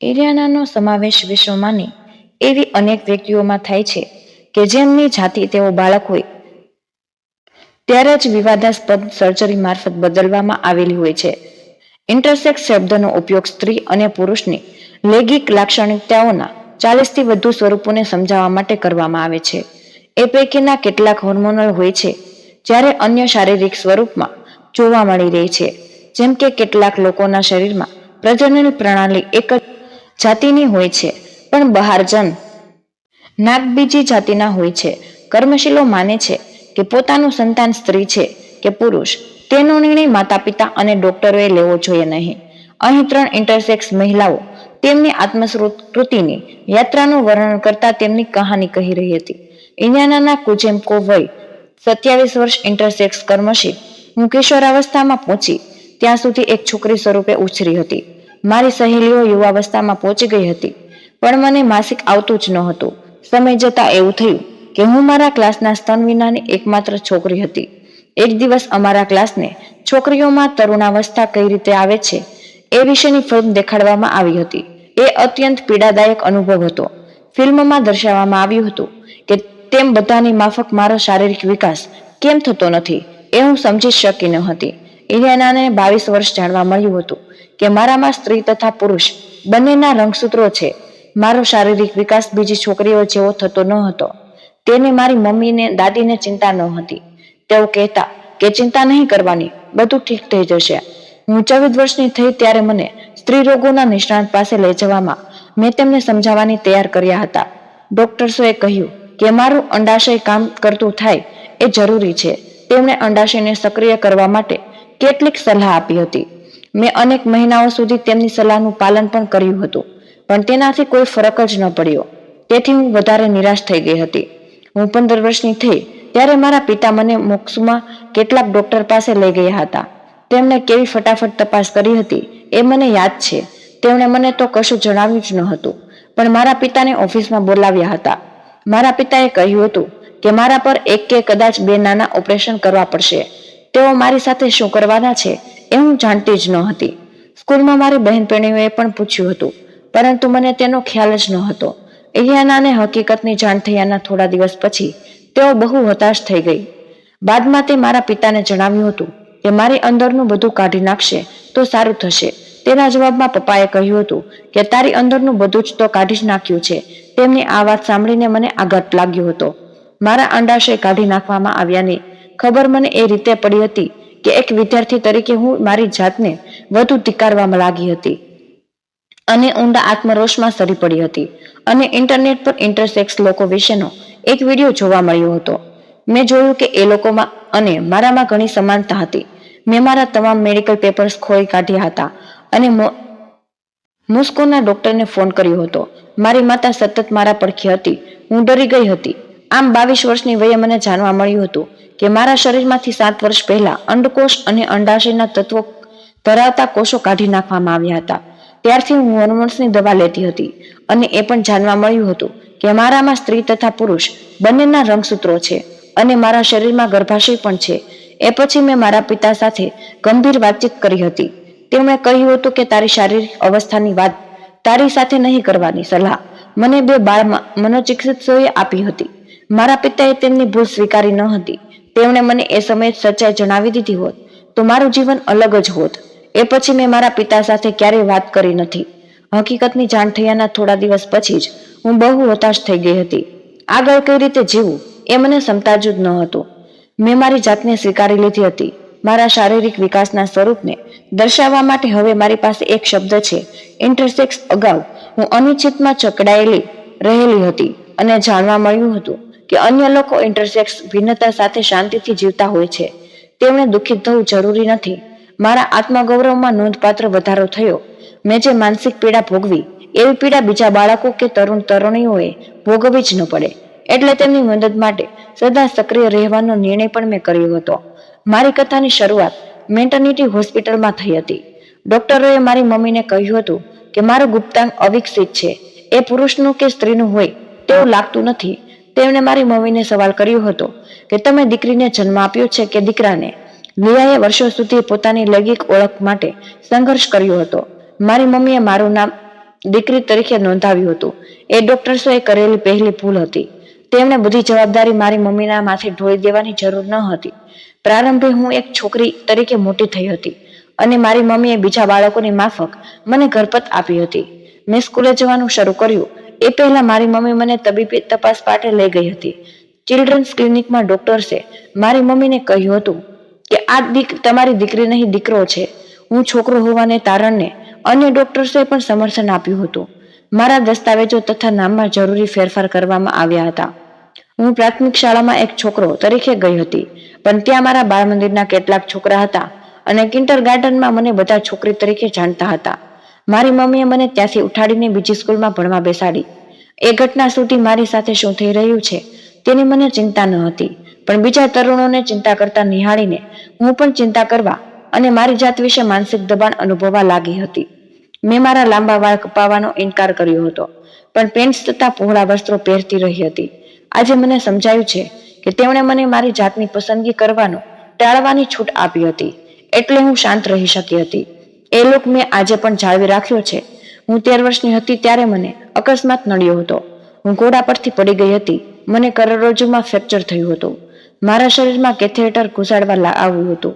ઇરિયાનાનો સમાવેશ વિશ્વમાંની એવી અનેક વ્યક્તિઓમાં થાય છે કે જેમની જાતિ તેઓ બાળક હોય ત્યારે જ વિવાદાસ્પદ સર્જરી મારફત બદલવામાં આવેલી હોય છે. ઇન્ટરસેક્સ શબ્દનો ઉપયોગ સ્ત્રી અને પુરુષની લૈંગિક લાક્ષણિકતાઓના 40થી વધુ સ્વરૂપોને સમજાવવા માટે કરવામાં આવે છે. એ પૈકીના કેટલાક હોર્મોનલ હોય છે જ્યારે અન્ય શારીરિક સ્વરૂપમાં જોવા મળી રહી છે. જેમ કે કેટલાક લોકોના શરીરમાં પ્રજનન પ્રણાલી એક જ જાતિની હોય છે પણ બહારજન નાક બીજી જાતિના હોય છે. કર્મશીલો માને છે કે પોતાનું સંતાન સ્ત્રી છે કે પુરુષ તેનો નિર્ણય માતા પિતા અને ડોક્ટરોએ લેવો જોઈએ નહીં. અહીં 3 ઇન્ટરસેક્સ મહિલાઓ તેમની આત્મસ્વીકૃતિની યાત્રાનું વર્ણન કરતા તેમની કહાની કહી રહી હતી. ઇલિયાના કુઝેન્કો વય 27 વર્ષ ઇન્ટરસેક્સ કર્મશીલ. હું કિશોરાવસ્થામાં પહોંચી ત્યાં સુધી એક છોકરી સ્વરૂપે ઉછરી હતી. મારી સહેલીઓ યુવાવસ્થામાં પહોંચી ગઈ હતી પણ મને માસિક આવતું જ નહોતું. સમય જતાં એવું થયું કે હું મારા ક્લાસના સ્તન વિનાની એકમાત્ર છોકરી હતી. એક દિવસ અમારા ક્લાસને છોકરીઓમાં તરુણાવસ્થા કઈ રીતે આવે છે એ વિશેની ફિલ્મ દેખાડવામાં આવી હતી. એ અત્યંત પીડાદાયક અનુભવ હતો. ફિલ્મમાં દર્શાવવામાં આવ્યું હતું કે તેમ બધાની માફક મારો શારીરિક વિકાસ કેમ થતો નથી એ હું સમજી શકી ન હતી. ઇલિયાનાને 22 વર્ષ જાણવા મળ્યું હતું કે મારામાં સ્ત્રી તથા પુરુષ બંનેના રંગસૂત્રો છે. મારો શારીરિક વિકાસ બીજી છોકરીઓ જેવો થતો ન હતો. તેને મારી મમ્મીને દાદીને ચિંતા ન હતી. તેઓ કહેતા કે ચિંતા નહીં કરવાની, બધું ઠીક થઈ જશે. હું 14 વર્ષની થઈ ત્યારે મને સ્ત્રી રોગોના નિષ્ણાત પાસે લઈ જવામાં મેં તેમને સમજાવવાની તૈયાર કર્યા હતા. ડોક્ટર્સોએ કહ્યું કે મારું અંડાશય કામ કરતું થાય એ જરૂરી છે. તેમણે અંડાશયને સક્રિય કરવા માટે કેટલીક સલાહ આપી હતી. મેં અનેક મહિનાઓ સુધી તેમની સલાહનું પાલન પણ કર્યું હતું પણ તેનાથી કોઈ ફરક જ ન પડ્યો. તેથી હું વધારે નિરાશ થઈ ગઈ હતી. હું 15 વર્ષની થઈ ત્યારે મારા પિતા મને મોક્ષમાં કેટલાક ડોક્ટર પાસે લઈ ગયા હતા. તેમણે કેવી ફટાફટ તપાસ કરી હતી એ મને યાદ છે. તેમણે મને તો કશું જણાવ્યું જ ન હતું પણ મારા પિતાને ઓફિસમાં બોલાવ્યા હતા. મારા પિતાએ કહ્યું હતું કે મારા પર એક કે કદાચ 2 નાના ઓપરેશન કરવા પડશે. તેઓ મારી સાથે શું કરવાના છે એ હું જાણતી જ ન હતી. સ્કૂલમાં મારી બહેનપણીઓએ પણ પૂછ્યું હતું પરંતુ મને તેનો ખ્યાલ જ ન હતો. ઇલિયાનાને હકીકતની જાણ થયાના થોડા દિવસ પછી તેઓ બહુ હતાશ થઈ ગઈ. બાદમાં તે મારા પિતાને જણાવ્યું હતું કે મારી અંદરનું બધું કાઢી નાખશે તો સારું થશે. તેના જવાબમાં પપ્પાએ કહ્યું હતું કે તારી અંદરનું બધું જ તો કાઢી જ નાખ્યું છે. તેમની આ વાત સાંભળીને મને આઘાત લાગ્યો હતો. મારા અંડાશય કાઢી નાખવામાં આવ્યાની ખબર મને એ રીતે પડી હતી કે એક વિદ્યાર્થી તરીકે હું મારી જાતને વધુ ધિક્કારવામાં લાગી હતી અને ઊંડા આત્મરોષમાં સરી પડી હતી. અને ઇન્ટરનેટ પર ઇન્ટરસેક્સ લોકો વિશેનો એક વિડીયો જોવા મળ્યો હતો. મેં જોયું કે એ લોકોમાં અને મારામાં ઘણી સમાનતા હતી. મેં મારા તમામ મેડિકલ પેપર્સ ખોઈ કાઢ્યા હતા અને મોસ્કોના ડોક્ટરને ફોન કર્યો હતો. મારી માતા સતત મારા પડખે હતી. હું ડરી ગઈ હતી. આમ 22 વર્ષની વયે મને જાણવા મળ્યું હતું કે મારા શરીરમાંથી 7 વર્ષ પહેલા અંડકોષ અને અંડાશયના તત્વો ધરાવતા કોષો કાઢી નાખવામાં આવ્યા હતા. ત્યારથી હું હોર્મોન્સની દવા લેતી હતી અને એ પણ જાણવા મળ્યું હતું કે મારામાં સ્ત્રી તથા પુરુષ બંનેના રંગસૂત્રો છે અને મારા શરીરમાં ગર્ભાશય પણ છે. એ પછી મેં મારા પિતા સાથે ગંભીર વાતચીત કરી હતી. તેમણે કહ્યું હતું કે તારી શારીરિક અવસ્થાની વાત તારી સાથે નહીં કરવાની સલાહ મને 2 બાળ મનોચિકિત્સકોએ આપી હતી. મારા પિતાએ તેમની ભૂલ સ્વીકારી ન હતી. તેમણે મને એ સમયે સચ્ચાઈ જણાવી દીધી હોત તો મારું જીવન અલગ જ હોત. એ પછી મેં મારા પિતા સાથે ક્યારેય વાત કરી નથી. હકીકતની જાણ થયાના થોડા દિવસ પછી જ હું બહુ હતાશ થઈ ગઈ હતી. આગળ કઈ રીતે જીવવું એ મને સમજાતું જ ન હતું. મેં મારી જાતને સ્વીકારી લીધી હતી. મારા શારીરિક વિકાસના સ્વરૂપને દર્શાવવા માટે હવે મારી પાસે એક શબ્દ છે. ઇન્ટરસેક્સ અગાઉ હું અનિશ્ચિતમાં ચકડાયેલી રહેલી હતી અને જાણવા મળ્યું હતું કે અન્ય લોકો ઇન્ટરસેક્સ ભિન્નતા સાથે શાંતિથી જીવતા હોય છે. તેમણે દુઃખિત થવું જરૂરી નથી. મારા આત્મગૌરવમાં નોંધપાત્ર વધારો થયો. મેં જે માનસિક પીડા ભોગવી એવી પીડા બીજા બાળકો કે તરુણ તરુણીઓએ ભોગવવી જ ન પડે. એટલે તેમની મદદ માટે સદા સક્રિય રહેવાનો નિર્ણય પણ મેં કર્યો હતો. મારી કથાની શરૂઆત મેટર્નિટી હોસ્પિટલમાં થઈ હતી. ડોક્ટરોએ મારી મમ્મીને કહ્યું હતું કે મારું ગુપ્તાંગ અવિકસિત છે. એ પુરુષનું કે સ્ત્રીનું હોય તેવું લાગતું નથી. તેમણે મારી મમ્મીને સવાલ કર્યો હતો કે તમે દીકરીને જન્મ આપ્યો છે કે દીકરાને. લિયાએ વર્ષો સુધી પોતાની લૈંગિક ઓળખ માટે સંઘર્ષ કર્યો હતો. મારી મમ્મીએ મારું નામ દીકરી તરીકે નોંધાવ્યું હતું. એ ડોક્ટર્સોએ કરેલી પહેલી ભૂલ હતી. તેમણે બધી જવાબદારી મારી મમ્મીના માથે ઢોળી દેવાની જરૂર ન હતી. પ્રારંભે હું એક છોકરી તરીકે મોટી થઈ હતી અને મારી મમ્મીએ બીજા બાળકોની માફક મને ઘરપત આપી હતી. મેં સ્કૂલે જવાનું શરૂ કર્યું એ પહેલા મારી મમ્મી મને તબીબી તપાસ માટે લઈ ગઈ હતી. ચિલ્ડ્રન્સ ક્લિનિકમાં ડોક્ટર્સે મારી મમ્મીને કહ્યું હતું કે આ તમારી દીકરી નહીં દીકરો છે. હું છોકરો હોવાને તારણને અન્ય ડોક્ટર્સે પણ સમર્થન આપ્યું હતું. મારા દસ્તાવેજો તથા નામમાં જરૂરી ફેરફાર કરવામાં આવ્યા હતા. હું પ્રાથમિક શાળામાં એક છોકરો તરીકે ગઈ હતી, પણ ત્યાં મારા બાળ મંદિરના કેટલાક છોકરા હતા અને કિન્ટર ગાર્ડનમાં મને બધા છોકરી તરીકે જાણતા હતા. મારી મમ્મીએ મને ત્યાંથી ઉઠાડીને બીજી સ્કૂલમાં ભણવા બેસાડી. એ ઘટના સુધી મારી સાથે શું થઈ રહ્યું છે તેની મને ચિંતા ન હતી, પણ બીજા તરુણોને ચિંતા કરતા નિહાળીને હું પણ ચિંતા કરવા અને મારી જાત વિશે માનસિક દબાણ અનુભવવા લાગી હતી. મેં મારા લાંબા વાળ કપાવવાનો ઇનકાર કર્યો હતો, પણ પેન્ટ્સ તથા પહોળા વસ્ત્રો પહેરતી રહી હતી. આજે મને સમજાયું છે કે તેમણે મને મારી જાતની પસંદગી કરવાનું ટાળવાની છૂટ આપી હતી, એટલે હું શાંત રહી શકી હતી. એ લુક મેં આજે પણ જાળવી રાખ્યો છે. હું 13 વર્ષની હતી ત્યારે મને અકસ્માત નડ્યો હતો. હું ઘોડા પરથી પડી ગઈ હતી. મને કરોડરજ્જુમાં ફ્રેક્ચર થયું હતું. મારા શરીરમાં કેથેટર ઘુસાડવા આવ્યું હતું.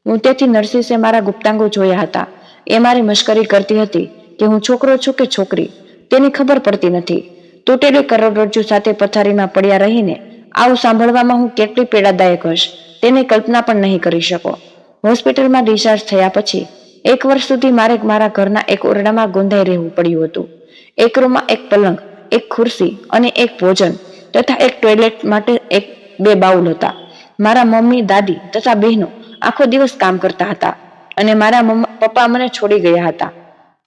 હું તેથી નર્સિસે મારા ગુપ્તાંગો જોયા હતા. એ મારી મશ્કરી કરતી હતી કે હું છોકરો છું કે છોકરી તેની ખબર પડતી નથી. તૂટેલી કરોડરજ્જુ સાથે પથારીમાં પડ્યા રહીને આવું સાંભળવામાં હું કેટલી પીડાદાયક હશ તેની કલ્પના પણ નહીં કરી શકો. હોસ્પિટલમાં ડિસ્ચાર્જ થયા પછી 1 વર્ષ સુધી મારે મારા ઘરના એક ઓરડામાં ગોંધાઈ રહેવું પડ્યું હતું. એક રૂમમાં એક પલંગ, એક ખુરશી અને એક ભોજન તથા એક ટોયલેટ માટે 2 બાઉલ હતા. મારા મમ્મી, દાદી તથા બહેનો આખો દિવસ કામ કરતા હતા અને મારા પપ્પા મને છોડી ગયા હતા.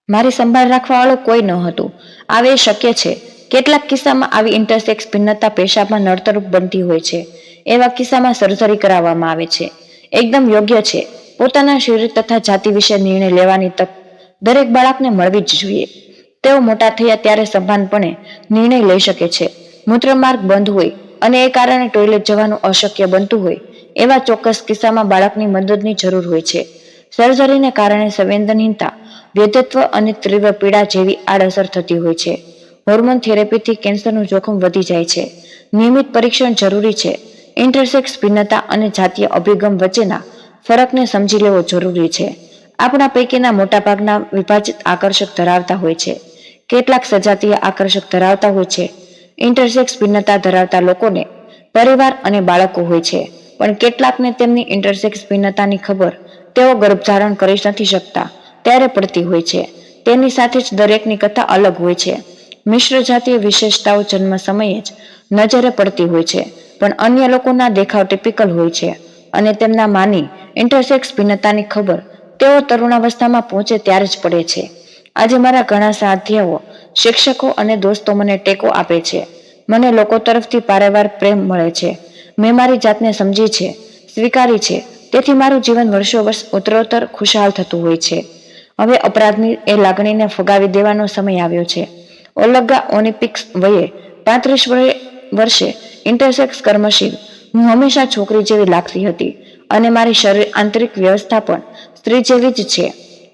મારી સંભાળ રાખવા વાળું કોઈ ન હતું. આવે શક્ય છે કેટલાક કિસ્સામાં આવી ઇન્ટરસેક્સ ભિન્નતા પેશાબમાં નડતરરૂપ બનતી હોય છે. એવા કિસ્સામાં સર્જરી કરાવવામાં આવે છે. એકદમ યોગ્ય છે. પોતાના શરીર તથા જાતિ વિશે નિર્ણય લેવાની તક દરેક બાળકને મળવી જ જોઈએ. તેઓ મોટા થયા ત્યારે સભાનપણે નિર્ણય લઈ શકે છે. મૂત્રમાર્ગ બંધ હોય અને એ કારણે ટોયલેટ જવાનું અશક્ય બનતું હોય એવા ચોક્કસ કિસ્સામાં બાળકની મદદની જરૂર હોય છે. સર્જરીને કારણે સંવેદનહીનતા, વૃદ્ધત્વ અને તીવ્ર પીડા જેવી આડઅસર થતી હોય છે. હોર્મોન થેરેપીથી કેન્સરનું જોખમ વધી જાય છે. નિયમિત પરીક્ષણ જરૂરી છે. ઇન્ટરસેક્સ ભિન્નતા અને જાતીય અભિગમ વચ્ચેના ફરકને સમજી લેવો જરૂરી છે. આપણા પૈકીના મોટાભાગના વિભાજિત આકર્ષક ધરાવતા હોય છે. કેટલાક સજાતીય આકર્ષક ધરાવતા હોય છે. ઇન્ટરસેક્સ ભિન્નતા ધરાવતા લોકોને પરિવાર અને બાળકો હોય છે, પણ કેટલાકને તેમની ઇન્ટરસેક્સ ભિન્નતાની ખબર તેઓ ગર્ભધારણ કરી નથી શકતા ત્યારે પડતી હોય છે. તેની સાથે જ દરેકની કથા અલગ હોય છે. મિશ્ર જાતીય વિશેષતાઓ જન્મ સમયે જ નજરે પડતી હોય છે, પણ અન્ય લોકોના દેખાવ ટિપિકલ હોય છે અને તેમના માની ઇન્ટરસેક્સ ભિન્નતાની ખબર તેઓ તરુણાવસ્થામાં પહોંચે ત્યારે જ પડે છે. આજે મારા ઘણા સાથીઓ, શિક્ષકો અને દોસ્તો મને ટેકો આપે છે. મને લોકો તરફથી પારેવાર પ્રેમ મળે છે. મેં મારી જાતને સમજી છે, સ્વીકારી છે, તેથી મારું જીવન વર્ષો વર્ષ ઉત્તરોત્તર ખુશહાલ થતું હોય છે. હવે અપરાધની એ લાગણીને ફગાવી દેવાનો સમય આવ્યો છે. ઓલ્ગા ઓલિમ્પિક્સ વયે 35 વર્ષે ઇન્ટરસેક્સ કર્મશીલ હું હંમેશા છોકરી જેવી લાગતી હતી અને મારી શરીર આંતરિક વ્યવસ્થા પણ સ્ત્રી જેવી જ છે.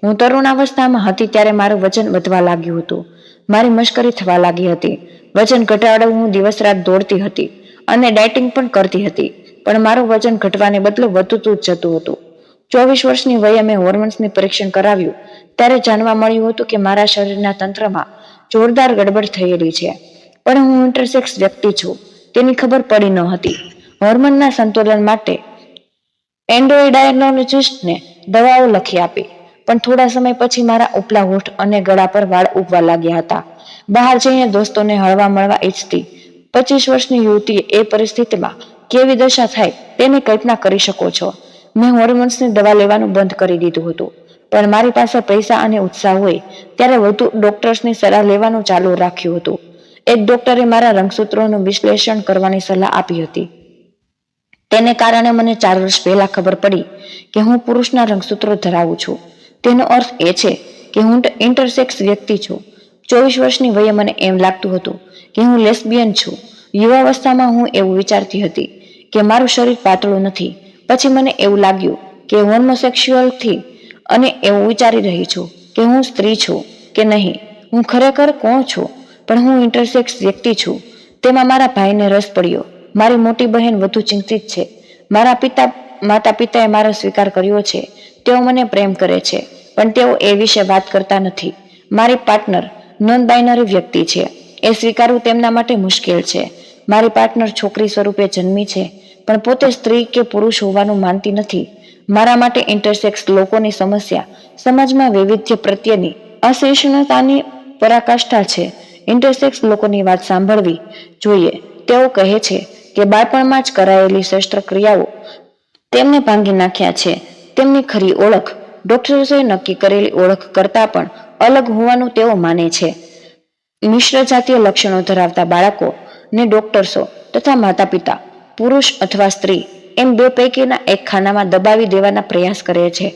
હું તરુણાવસ્થામાં હતી ત્યારે મારું વજન વધવા લાગ્યું હતું. મારી મશ્કરી થવા લાગી હતી. વજન ઘટાડવા હું દિવસ રાત દોડતી હતી અને ડાયટિંગ પણ કરતી હતી, પણ મારું વજન ઘટવાને બદલે વધતું જ જતું હતું. 24 વર્ષની વયે મેં હોર્મોન્સની પરીક્ષણ કરાવ્યું ત્યારે જાણવા મળ્યું હતું કે મારા શરીરના તંત્રમાં જોરદાર ગડબડ થયેલી છે, પણ હું ઇન્ટરસેક્સ વ્યક્તિ છું તેની ખબર પડી ન હતી. હોર્મોનના સંતુલન માટે એન્ડોક્રાઇનોલોજિસ્ટને દવાઓ લખી આપી, પણ થોડા સમય પછી મારા ઉપલા હોઠ અને ગળા પર વાળ ઉગવા લાગ્યા હતા. બહાર જઈને દોસ્તોને હળવા મળવા ઈચ્છતી 25 વર્ષની યુવતી એ પરિસ્થિતિમાં કેવી દશા થાય તેની કલ્પના કરી શકો છો. મેં હોર્મોન્સની દવા લેવાનું બંધ કરી દીધું હતું, પણ મારી પાસે પૈસા અને ઉત્સાહ હોય ત્યારે વધુ ડોક્ટર્સની સલાહ લેવાનું ચાલુ રાખ્યું હતું. એક ડોક્ટરે મારા રંગસૂત્રોનું વિશ્લેષણ કરવાની સલાહ આપી હતી. તેને કારણે મને 4 વર્ષ પહેલા ખબર પડી કે હું પુરુષના રંગસૂત્રો ધરાવું છું. તેનો અર્થ એ છે કે હું ઇન્ટરસેક્સ વ્યક્તિ છું. 24 વર્ષની વયે મને એમ લાગતું હતું કે હું લેસ્બિયન છું. યુવાવસ્થામાં હું એવું વિચારતી હતી કે મારું શરીર પાતળું નથી. પછી મને એવું લાગ્યું કે હોમોસેક્સ્યુઅલ થી અને એવું વિચારી રહી છું કે હું સ્ત્રી છું કે નહીં. હું ખરેખર કોણ છું? પણ હું ઇન્ટરસેક્સ વ્યક્તિ છું. તેમાં મારા ભાઈને રસ પડ્યો. મારી મોટી બહેન વધુ ચિંતિત છે. માતા પિતાએ મારો સ્વીકાર કર્યો છે. તેઓ મને પ્રેમ કરે છે, પણ તેઓ એ વિશે વાત કરતા નથી. મારી પાર્ટનર નોન બાઇનરી વ્યક્તિ છે. એ સ્વીકારવું તેમના માટે મુશ્કેલ છે. મારી પાર્ટનર છોકરી સ્વરૂપે જન્મી છે, પણ પોતે સ્ત્રી કે પુરુષ હોવાનું માનતી નથી. મારા માટે ઇન્ટરસેક્સ લોકોની સમસ્યા સમાજમાં વૈવિધ્ય પ્રત્યેની અસહિષ્ણુતાની પરાકાષ્ઠા છે. ઇન્ટરસેક્સ લોકોની વાત સાંભળવી જોઈએ. તેઓ કહે છે કે બાળપણમાં જ કરાયેલી શસ્ત્રક્રિયાઓ તેમને ભાંગી નાખ્યા છે. તેમની ખરી ઓળખ ડોક્ટર્સે નક્કી કરેલી ઓળખ કરતાં પણ અલગ હોવાનું તેઓ માને છે. મિશ્ર જાતીય લક્ષણો ધરાવતા બાળકો ને ડોક્ટર્સો તથા માતા પિતા પુરુષ અથવા સ્ત્રી એમ બે પૈકીના એક ખાનામાં દબાવી દેવાના પ્રયાસ કરે છે.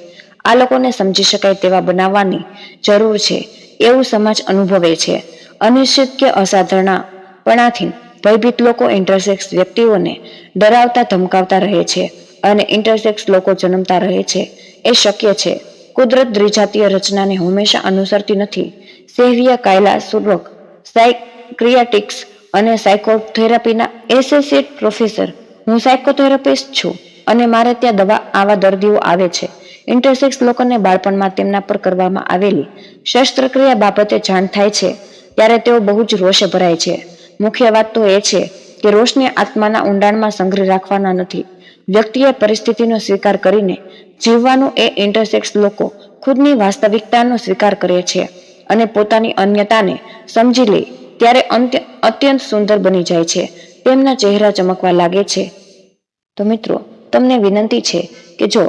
આ લોકોને સમજી શકાય તેવા બનાવવાની જરૂર છે એવું સમાજ અનુભવે છે. અનિશ્ચિત કે અસાધારણપણાથી ભયભીત લોકો ઇન્ટરસેક્સ વ્યક્તિઓને ડરાવતા ધમકાવતા રહે છે અને ઇન્ટરસેક્સ લોકો જન્મતા રહે છે. એ શક્ય છે. કુદરત દ્વિજાતીય રચનાને હંમેશા અનુસરતી નથી. સેહ્વિયા કાયલા સુરક સાયક્રિયાટિક્સ અને સાયકોથેરાપીના એસોસિએટ પ્રોફેસર. હું સાયકોથેરાપિસ્ટ છું અને મારે ત્યાં આવા દર્દીઓ આવે છે. ઇન્ટરસેક્સ લોકોને બાળપણમાં તેમના પર કરવામાં આવેલી શસ્ત્રક્રિયા બાબતે જાણ થાય છે ત્યારે તેઓ બહુ જ રોષે ભરાય છે. મુખ્ય વાત તો એ છે કે રોષને આત્માના ઊંડાણમાં સંગ્રહી રાખવાના નથી. વ્યક્તિએ પરિસ્થિતિનો સ્વીકાર કરીને જીવવાનું. એ ઇન્ટરસેક્સ લોકો ખુદની વાસ્તવિકતાનો સ્વીકાર કરે છે અને પોતાની અન્યતાને સમજી લે ત્યારે અત્યંત સુંદર બની જાય છે. તેમના ચહેરા ચમકવા લાગે છે. તો મિત્રો, તમને વિનંતી છે કે જો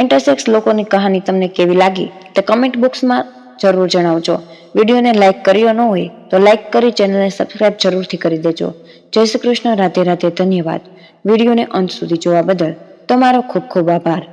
ઇન્ટરસેક્સ લોકોની કહાની તમને કેવી લાગી તે કમેન્ટ બોક્સમાં જરૂર જણાવજો. વિડીયોને લાઇક કર્યો ન હોય તો લાઇક કરી ચેનલને સબસ્ક્રાઇબ જરૂરથી કરી દેજો. જય શ્રી કૃષ્ણ. રાધે રાધે. ધન્યવાદ. વિડીયોને અંત સુધી જોવા બદલ તમારો ખૂબ ખૂબ આભાર.